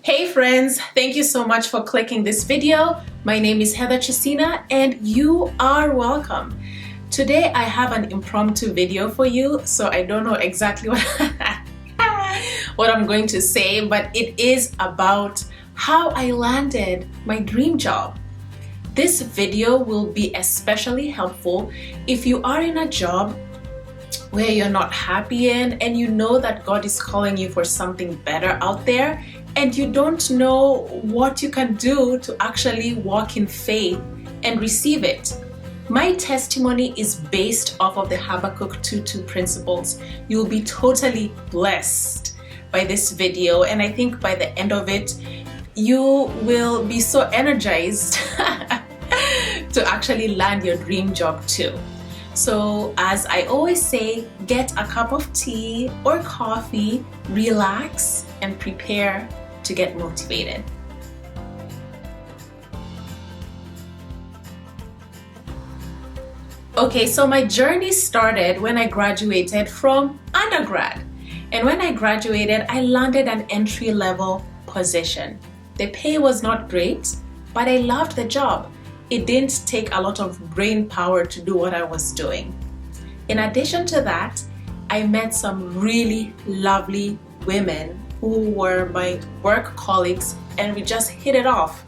Hey friends, thank you so much for clicking this video. My name is Chesiyna and you are welcome. Today I have an impromptu video for you, so I don't know exactly what I'm going to say, but it is about how I landed my dream job. This video will be especially helpful if you are in a job where you're not happy in and you know that God is calling you for something better out there and you don't know what you can do to actually walk in faith and receive it. My testimony is based off of the Habakkuk 2:2 principles. You'll be totally blessed by this video, and I think by the end of it, you will be so energized to actually land your dream job too. So as I always say, get a cup of tea or coffee, relax, and prepare to get motivated. Okay, so my journey started when I graduated from undergrad. And when I graduated, I landed an entry-level position. The pay was not great, but I loved the job. It didn't take a lot of brain power to do what I was doing. In addition to that, I met some really lovely women who were my work colleagues, and we just hit it off.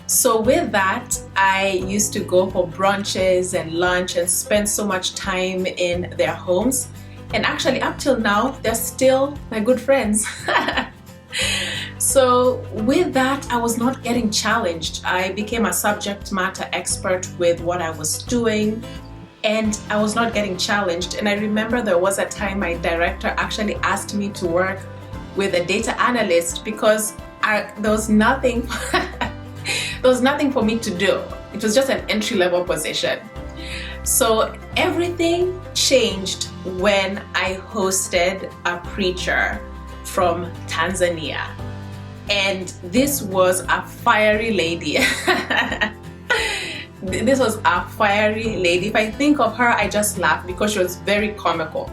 So with that, I used to go for brunches and lunch and spend so much time in their homes. And actually up till now, they're still my good friends. So with that, I was not getting challenged. I became a subject matter expert with what I was doing, and I was not getting challenged. And I remember there was a time my director actually asked me to work with a data analyst because there was nothing for me to do. It was just an entry-level position. So everything changed when I hosted a preacher from Tanzania. And this was a fiery lady. This was a fiery lady. If I think of her, I just laugh because she was very comical.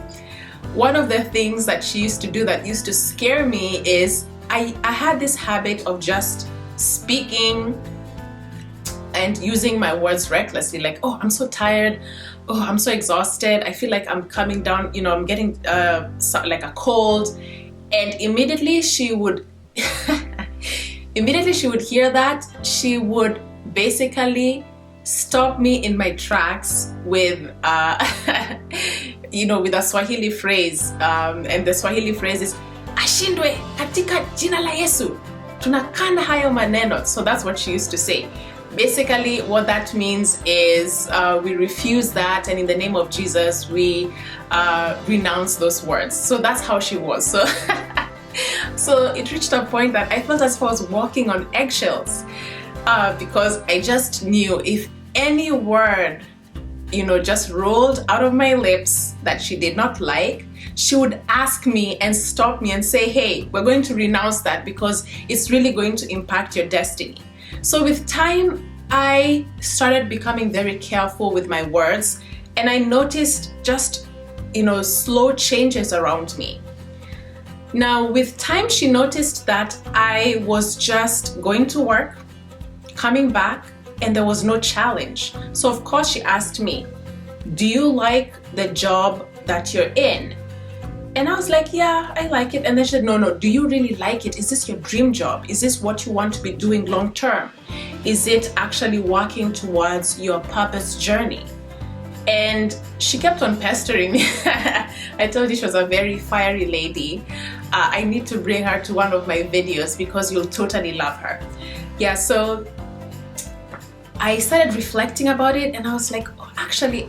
One of the things that she used to do that used to scare me is I had this habit of just speaking and using my words recklessly, like, oh, I'm so tired, oh, I'm so exhausted, I feel like I'm coming down, I'm getting like a cold. And immediately she would hear that, she would basically stop me in my tracks with with a Swahili phrase, and the Swahili phrase is ashindwe katika jina la Yesu tunakana hayo maneno. So that's what she used to say. Basically what that means is we refuse that, and in the name of Jesus we renounce those words. So that's how she was. So it reached a point that I felt as if I was walking on eggshells, because I just knew if any word just rolled out of my lips that she did not like, she would ask me and stop me and say, hey, we're going to renounce that because it's really going to impact your destiny. So with time, I started becoming very careful with my words, and I noticed just slow changes around me. Now with time, she noticed that I was just going to work, coming back, and there was no challenge. So of course she asked me, do you like the job that you're in? And I was like, yeah, I like it. And then she said, no, do you really like it? Is this your dream job? Is this what you want to be doing long term? Is it actually working towards your purpose journey? And she kept on pestering me. I told you she was a very fiery lady. I need to bring her to one of my videos because you'll totally love her. Yeah, so I started reflecting about it, and I was like, oh, actually,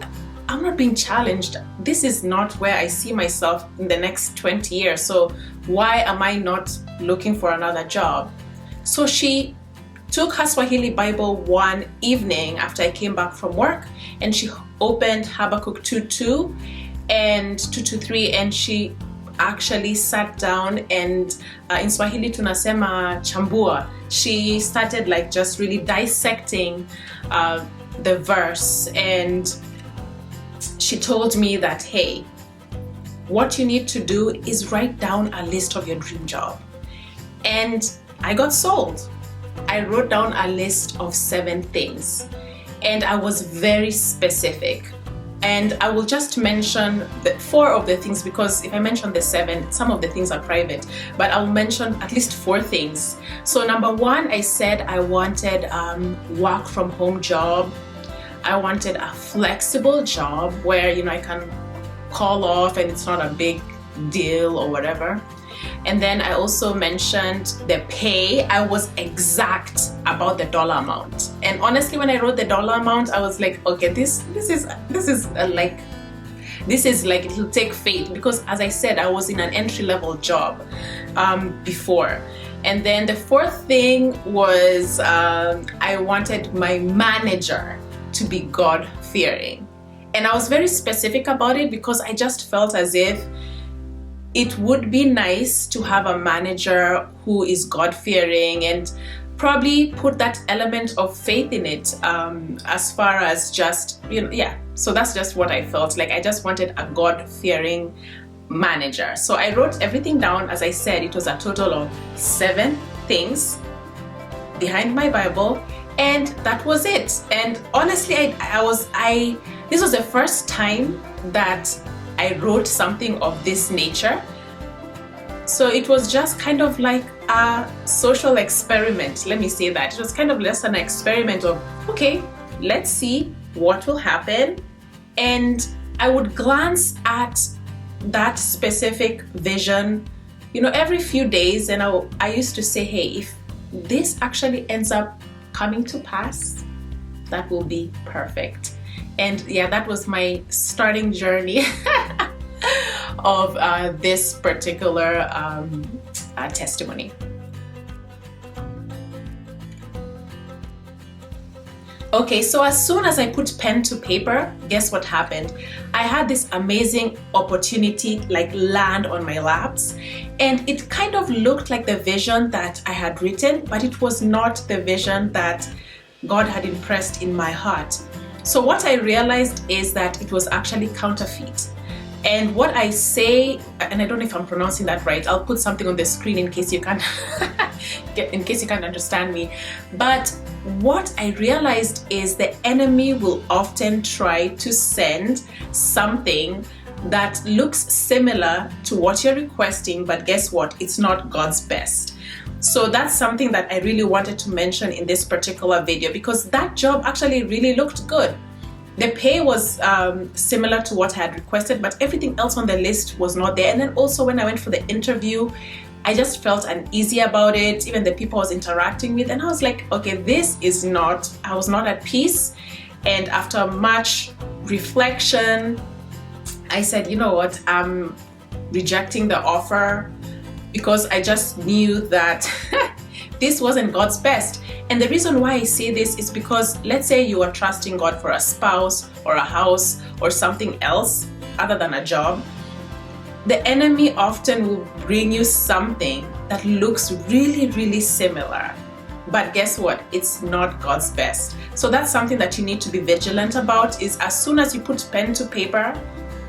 I'm not being challenged. This is not where I see myself in the next 20 years. So why am I not looking for another job? So she took her Swahili Bible one evening after I came back from work, and she opened Habakkuk 2:2 and 2:3, and she actually sat down and in Swahili tunasema chambua. She started like just really dissecting the verse, and she told me that, hey, what you need to do is write down a list of your dream job. And I got sold. I wrote down a list of 7 things, and I was very specific. And I will just mention the 4 of the things, because if I mention the 7, some of the things are private, but I'll mention at least 4 things. So number 1, I said I wanted work from home job. I wanted a flexible job where, you know, I can call off and it's not a big deal or whatever. And then I also mentioned the pay. I was exact about the dollar amount. And honestly, when I wrote the dollar amount, I was like, okay, this is like it'll take faith, because as I said, I was in an entry-level job before. And then the 4th thing was I wanted my manager to be God-fearing. And I was very specific about it because I just felt as if it would be nice to have a manager who is God-fearing and probably put that element of faith in it, as far as just, you know, yeah. So that's just what I felt like. I just wanted a God-fearing manager. So I wrote everything down. As I said, it was a total of 7 things behind my Bible, and that was it. And honestly, this was the first time that I wrote something of this nature. So it was just kind of like a social experiment. Let me say that. It was kind of less an experiment of, okay, let's see what will happen. And I would glance at that specific vision, you know, every few days. And I used to say, hey, if this actually ends up coming to pass, that will be perfect. And yeah, that was my starting journey of this particular testimony. Okay, so as soon as I put pen to paper, guess what happened? I had this amazing opportunity like land on my laps, and it kind of looked like the vision that I had written, but it was not the vision that God had impressed in my heart. So what I realized is that it was actually counterfeit. And what I say, and I don't know if I'm pronouncing that right, I'll put something on the screen in case you can't understand me. But what I realized is the enemy will often try to send something that looks similar to what you're requesting, but guess what? It's not God's best. So that's something that I really wanted to mention in this particular video, because that job actually really looked good. The pay was similar to what I had requested, but everything else on the list was not there. And then also when I went for the interview, I just felt uneasy about it, even the people I was interacting with. And I was like, okay, I was not at peace. And after much reflection, I said, you know what, I'm rejecting the offer, because I just knew that this wasn't God's best. And the reason why I say this is because, let's say you are trusting God for a spouse or a house or something else other than a job. The enemy often will bring you something that looks really, really similar. But guess what? It's not God's best. So that's something that you need to be vigilant about, is as soon as you put pen to paper,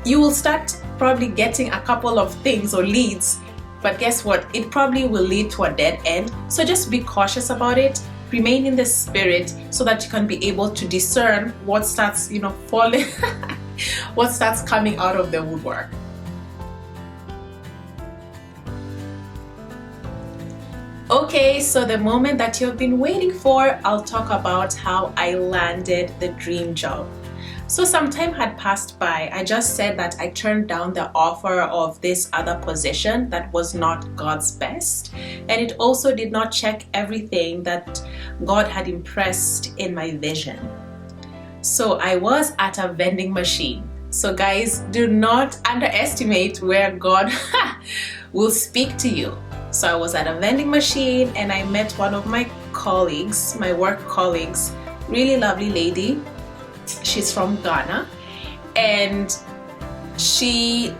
you will start probably getting a couple of things or leads. But guess what? It probably will lead to a dead end. So just be cautious about it. Remain in the spirit so that you can be able to discern what starts, falling, what starts coming out of the woodwork. Okay, so the moment that you've been waiting for, I'll talk about how I landed the dream job. So some time had passed by. I just said that I turned down the offer of this other position that was not God's best. And it also did not check everything that God had impressed in my vision. So I was at a vending machine. So guys, do not underestimate where God will speak to you. So I was at a vending machine and I met one of my colleagues, my work colleagues, really lovely lady. She's from Ghana, and she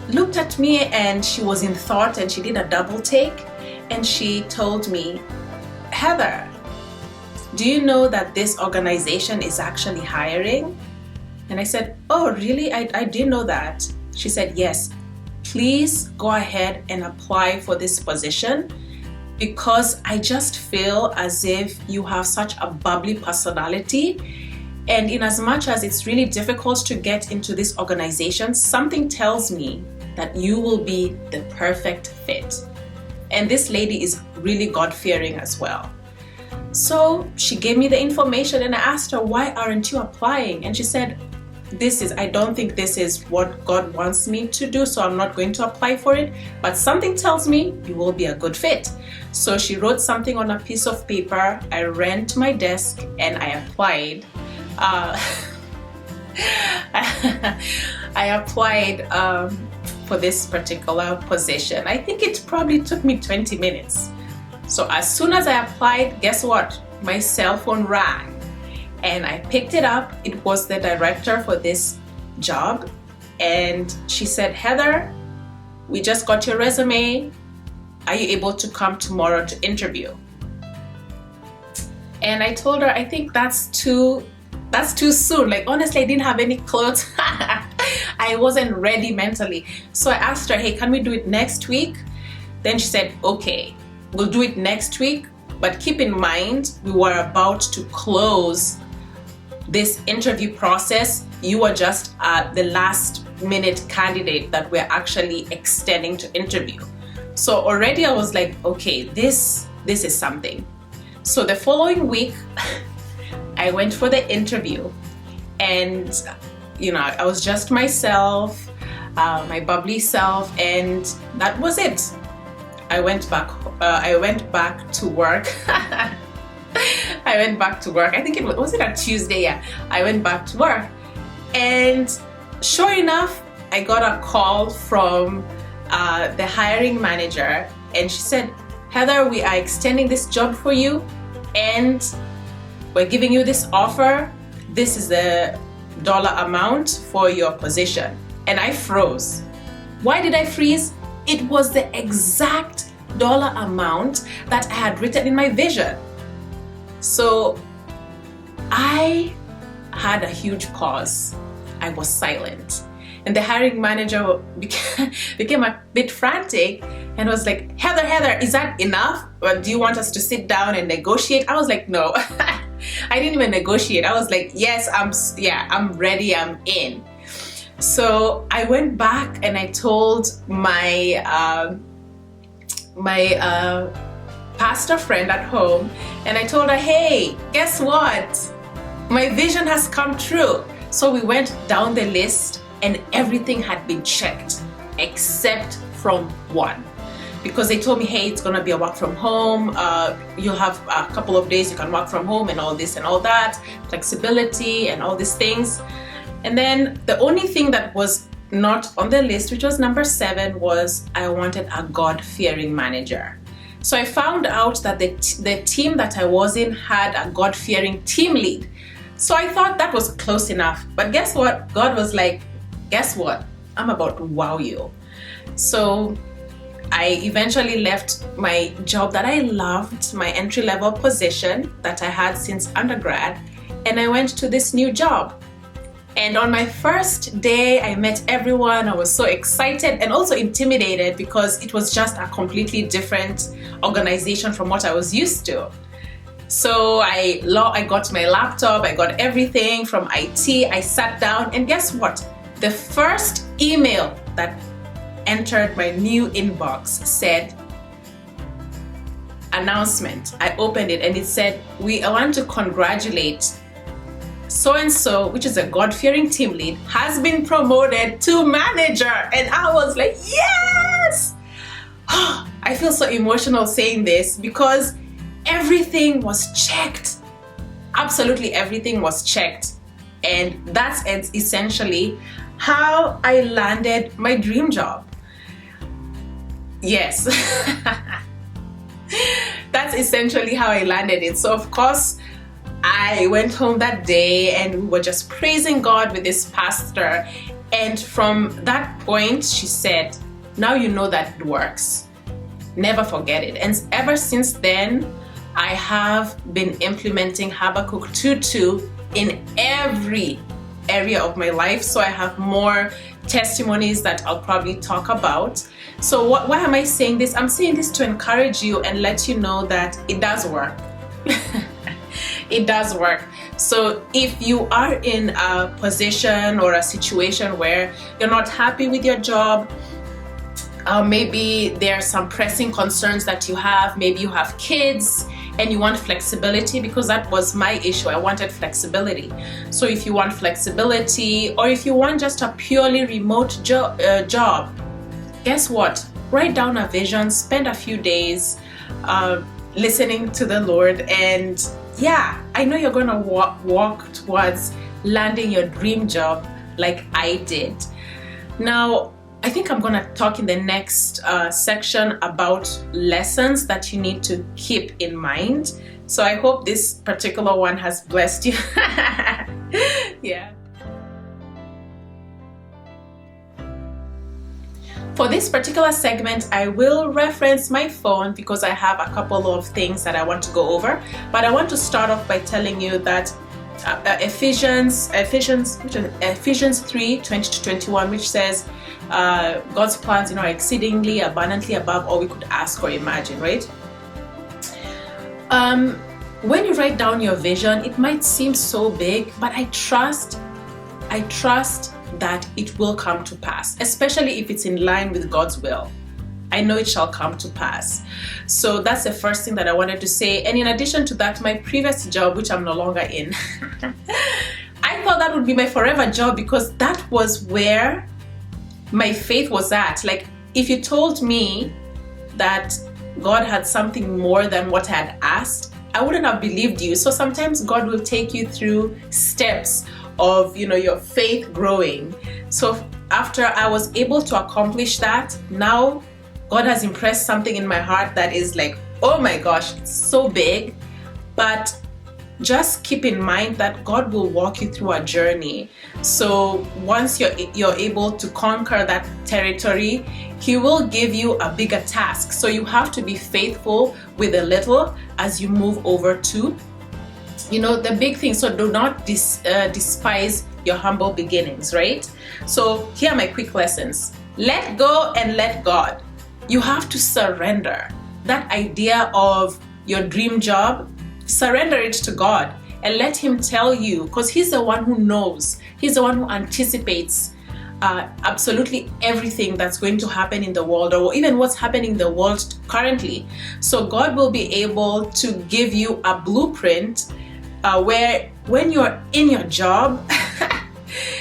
looked at me and she was in thought, and she did a double take, and she told me, Heather, do you know that this organization is actually hiring? And I said, oh really? I didn't know that. She said, yes, please go ahead and apply for this position. because I just feel as if you have such a bubbly personality. And in as much as it's really difficult to get into this organization, something tells me that you will be the perfect fit. And this lady is really God-fearing as well. So she gave me the information and I asked her, why aren't you applying? And she said, I don't think this is what God wants me to do, so I'm not going to apply for it. But something tells me you will be a good fit. So she wrote something on a piece of paper. I ran to my desk and I applied. I applied for this particular position. I think it probably took me 20 minutes. So as soon as I applied, guess what? My cell phone rang and I picked it up. It was the director for this job and she said, Heather, we just got your resume. Are you able to come tomorrow to interview? And I told her, I think that's too soon. Like, honestly, I didn't have any clothes. I wasn't ready mentally. So I asked her, hey, can we do it next week? Then she said, okay, we'll do it next week. But keep in mind, we were about to close this interview process. You were just the last minute candidate that we're actually extending to interview. So already I was like, okay, this is something. So the following week, I went for the interview and, I was just myself, my bubbly self, and that was it. I went back to work. I went back to work. I think was it a Tuesday? Yeah, I went back to work. And sure enough, I got a call from the hiring manager and she said, Heather, we are extending this job for you and we're giving you this offer. This is the dollar amount for your position. And I froze. Why did I freeze? It was the exact dollar amount that I had written in my vision. So I had a huge pause. I was silent. And the hiring manager became a bit frantic and was like, Heather, is that enough? Or do you want us to sit down and negotiate? I was like, no. I didn't even negotiate. I was like, yes, I'm ready, I'm in. So I went back and I told my pastor friend at home, and I told her, hey, guess what? My vision has come true. So we went down the list and everything had been checked except from one. Because they told me, hey, it's gonna be a work from home, you'll have a couple of days you can work from home and all this and all that, flexibility and all these things. And then the only thing that was not on the list, which was number 7, was I wanted a God-fearing manager. So I found out that the team that I was in had a God-fearing team lead. So I thought that was close enough. But guess what? God was like, guess what? I'm about to wow you. So I eventually left my job that I loved, my entry-level position that I had since undergrad, and I went to this new job. And on my first day, I met everyone. I was so excited and also intimidated because it was just a completely different organization from what I was used to. So I got my laptop, I got everything from IT, I sat down, and guess what? The first email that entered my new inbox said, announcement. I opened it and it said, I want to congratulate so-and-so, which is a God-fearing team lead, has been promoted to manager. And I was like, yes! I feel so emotional saying this because everything was checked. Absolutely everything was checked. And that's essentially how I landed my dream job. Yes. That's essentially how I landed it. So of course, I went home that day and we were just praising God with this pastor. And from that point, she said, now you know that it works. Never forget it. And ever since then, I have been implementing Habakkuk 2:2 in every area of my life. So I have more testimonies that I'll probably talk about. So why am I saying this? I'm saying this to encourage you and let you know that it does work. It does work. So if you are in a position or a situation where you're not happy with your job, maybe there are some pressing concerns that you have, maybe you have kids and you want flexibility, because that was my issue. I wanted flexibility. So if you want flexibility, or if you want just a purely remote job, guess what? Write down a vision, spend a few days listening to the Lord, and yeah, I know you're gonna walk towards landing your dream job like I did. Now, I think I'm gonna talk in the next section about lessons that you need to keep in mind. So I hope this particular one has blessed you. Yeah. For this particular segment, I will reference my phone because I have a couple of things that I want to go over. But I want to start off by telling you that Ephesians 3:20-21, which says God's plans, are exceedingly abundantly above all we could ask or imagine, right? When you write down your vision, it might seem so big, but I trust that it will come to pass, especially if it's in line with God's will. I know it shall come to pass. So that's the first thing that I wanted to say. And in addition to that, my previous job, which I'm no longer in, I thought that would be my forever job because that was where my faith was at. Like, if you told me that God had something more than what I had asked, I wouldn't have believed you. So sometimes God will take you through steps of your faith growing. So after I was able to accomplish that, now God has impressed something in my heart that is like, oh my gosh, it's so big. But just keep in mind that God will walk you through a journey. So once you're able to conquer that territory, He will give you a bigger task. So you have to be faithful with a little as you move over to the big thing. So do not despise your humble beginnings, right? So here are my quick lessons. Let go and let God. You have to surrender. That idea of your dream job, surrender it to God and let Him tell you, because He's the one who knows. He's the one who anticipates absolutely everything that's going to happen in the world, or even what's happening in the world currently. So God will be able to give you a blueprint where when you're in your job,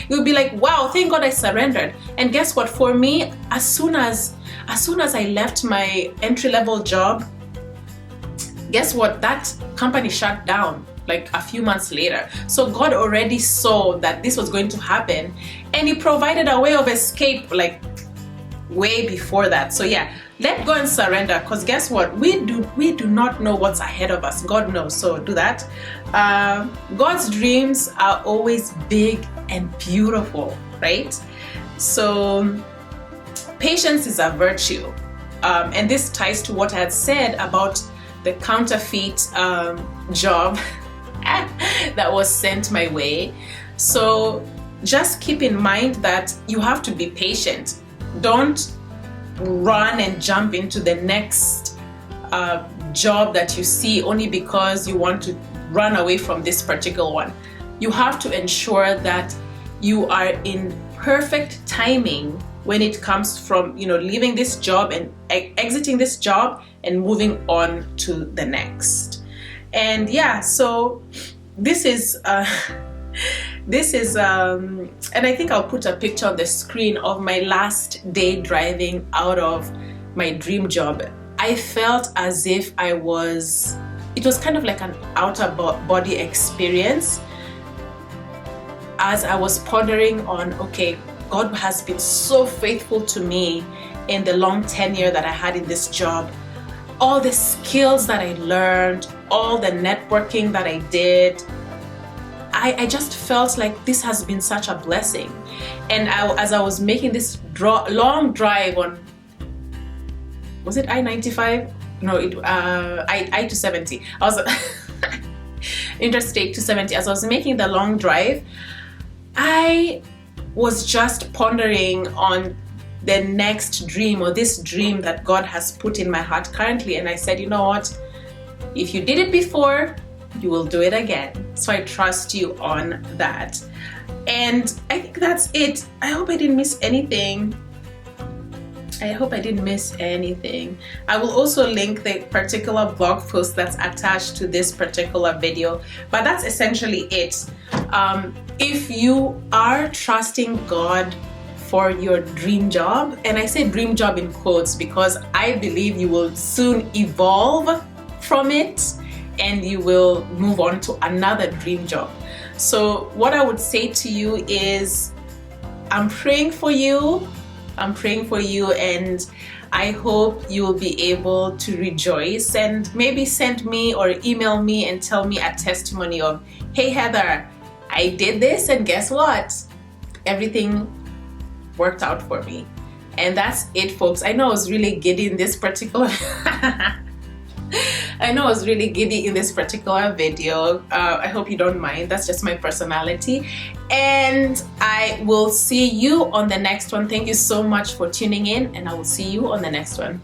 you'll be like, wow, thank God I surrendered. And guess what? For me, as soon as I left my entry-level job, guess what? That company shut down like a few months later. So God already saw that this was going to happen, and He provided a way of escape like way before that. So yeah, let go and surrender, because guess what? We do not know what's ahead of us. God knows. So do that. God's dreams are always big and beautiful, right? So patience is a virtue, and this ties to what I had said about the counterfeit job that was sent my way. So just keep in mind that you have to be patient. Don't run and jump into the next job that you see only because you want to run away from this particular one. You have to ensure that you are in perfect timing when it comes from leaving this job and exiting this job and moving on to the next. And yeah, so this is and I think I'll put a picture on the screen of my last day driving out of my dream job. I felt as if it was kind of like an outer body experience as I was pondering on, okay, God has been so faithful to me in the long tenure that I had in this job. All the skills that I learned, all the networking that I did, I just felt like this has been such a blessing. And as I was making this long drive on, was it I-95? No, I-270. I was Interstate 270. As I was making the long drive, I was just pondering on the next dream or this dream that God has put in my heart currently. And I said, you know what? If you did it before, you will do it again. So I trust you on that. And I think that's it. I hope I didn't miss anything. I will also link the particular blog post that's attached to this particular video, but that's essentially it. If you are trusting God for your dream job, and I say dream job in quotes because I believe you will soon evolve from it and you will move on to another dream job. So what I would say to you is, I'm praying for you, and I hope you will be able to rejoice and maybe send me or email me and tell me a testimony of, hey Heather, I did this and guess what? Everything worked out for me. And that's it, folks. I know I was really giddy in this particular video. I hope you don't mind. That's just my personality. And I will see you on the next one. Thank you so much for tuning in, and I will see you on the next one.